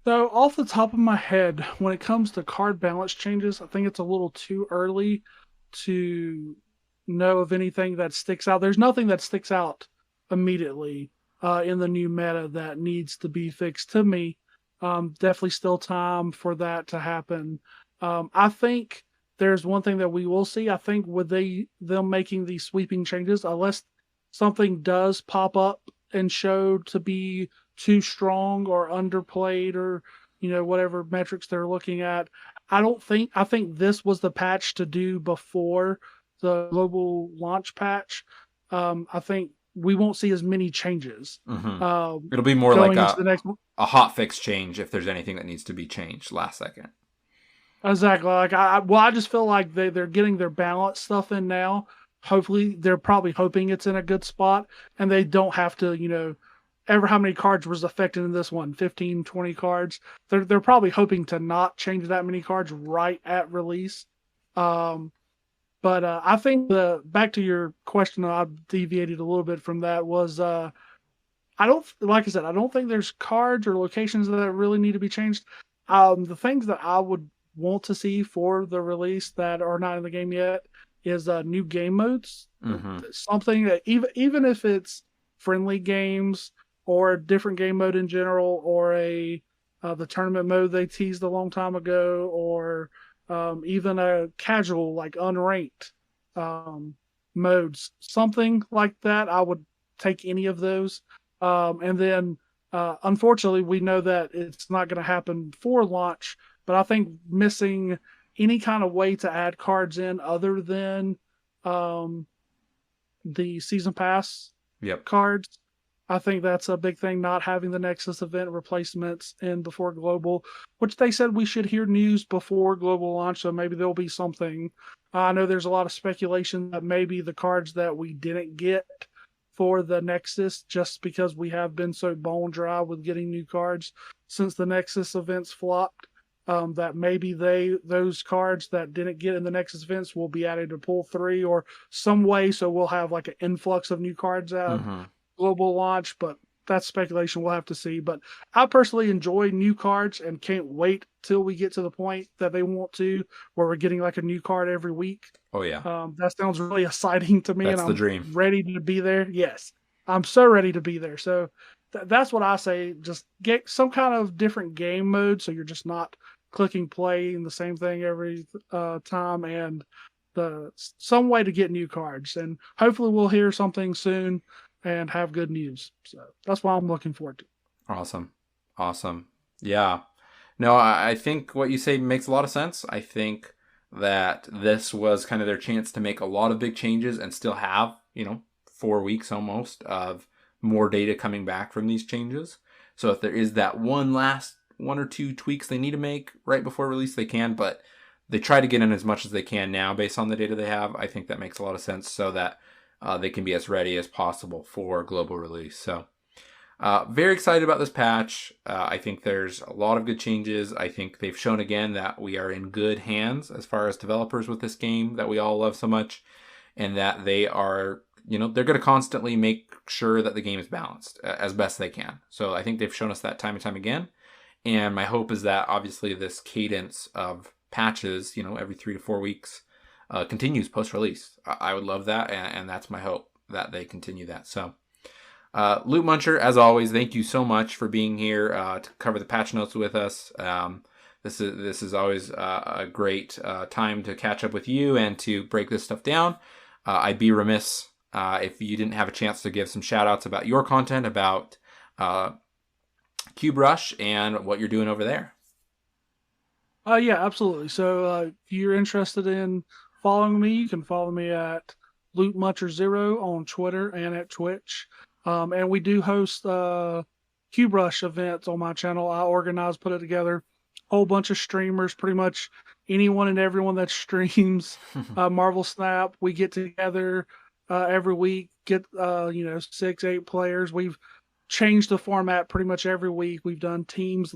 So off the top of my head, when it comes to card balance changes, I think it's a little too early to know of anything that sticks out. There's nothing that sticks out immediately in the new meta that needs to be fixed to me. Definitely still time for that to happen. I think there's one thing that we will see. I think with them making these sweeping changes, unless something does pop up and show to be too strong or underplayed or whatever metrics they're looking at, I think this was the patch to do before the global launch patch. I think we won't see as many changes
Mm-hmm. It'll be more like
going into the next.
a hot fix change if there's anything that needs to be changed last second.
Exactly. Like I just feel like they're getting their balance stuff in now. Hopefully, they're probably hoping it's in a good spot, and they don't have to, ever how many cards was affected in this one, 15, 20 cards. They're probably hoping to not change that many cards right at release. But I think back to your question, I deviated a little bit from that. Was I don't like I said, I don't think there's cards or locations that really need to be changed. The things that I would want to see for the release that are not in the game yet is new game modes.
Mm-hmm.
Something that even if it's friendly games or a different game mode in general, or the tournament mode they teased a long time ago, or even a casual like unranked modes, something like that. I would take any of those. And then, unfortunately, we know that it's not going to happen before launch. But I think missing any kind of way to add cards in other than the season pass
Yep.
cards. I think that's a big thing, not having the Nexus event replacements in before Global, which they said we should hear news before Global launch, so maybe there'll be something. I know there's a lot of speculation that maybe the cards that we didn't get for the Nexus, just because we have been so bone dry with getting new cards since the Nexus events flopped, that maybe those cards that didn't get in the Nexus events will be added to Pool 3 or some way, so we'll have like an influx of new cards out.
Mm-hmm.
Global launch, but that's speculation. We'll have to see. But I personally enjoy new cards and can't wait till we get to the point that they want to, where we're getting like a new card every week.
Oh yeah.
That sounds really exciting to me.
That's
and
the
I'm
dream.
ready to be there. Yes, I'm so ready to be there. So that's what I say. Just get some kind of different game mode, so you're just not clicking play and the same thing every time, and some way to get new cards. And hopefully we'll hear something soon and have good news. So that's what I'm looking forward to.
Awesome. Yeah. No, I think what you say makes a lot of sense. I think that this was kind of their chance to make a lot of big changes and still have, 4 weeks almost of more data coming back from these changes. So if there is that one or two tweaks they need to make right before release, they can, but they try to get in as much as they can now based on the data they have. I think that makes a lot of sense, so that they can be as ready as possible for global release. So very excited about this patch. I think there's a lot of good changes. I think they've shown again that we are in good hands as far as developers with this game that we all love so much, and that they are, they're going to constantly make sure that the game is balanced as best they can. So I think they've shown us that time and time again. And my hope is that obviously this cadence of patches, every 3 to 4 weeks, continues post-release. I would love that, and that's my hope, that they continue that. So, Lootmuncher, as always, thank you so much for being here to cover the patch notes with us. This is always a great time to catch up with you and to break this stuff down. I'd be remiss if you didn't have a chance to give some shout-outs about your content, about Cube Rush, and what you're doing over there.
Yeah, absolutely. So if you're interested in following me, you can follow me at Lootmuncher0 on Twitter and at Twitch. And we do host Cube Rush events on my channel. I organize, put it together. Whole bunch of streamers, pretty much anyone and everyone that streams Marvel Snap. We get together every week, get 6-8 players. We've changed the format pretty much every week. We've done teams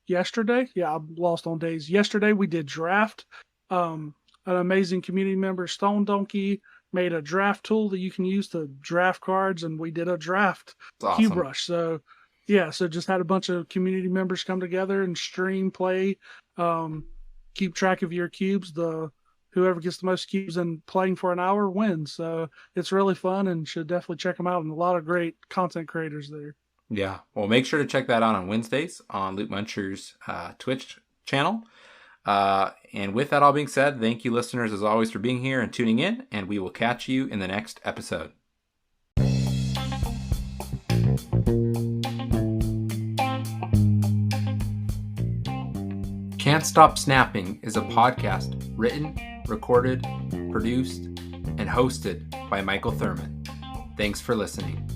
yesterday. Yeah, I'm lost on days. Yesterday we did draft. An amazing community member, Stone Donkey, made a draft tool that you can use to draft cards, and we did a draft Cube Rush. So just had a bunch of community members come together and stream, play, keep track of your cubes. Whoever gets the most cubes and playing for an hour wins. So it's really fun, and should definitely check them out. And a lot of great content creators there.
Yeah, well, make sure to check that out on Wednesdays on Lootmuncher's Twitch channel. And with that all being said, thank you, listeners, as always, for being here and tuning in, and we will catch you in the next episode. Can't Stop Snapping is a podcast written, recorded, produced, and hosted by Michael Thurman. Thanks for listening.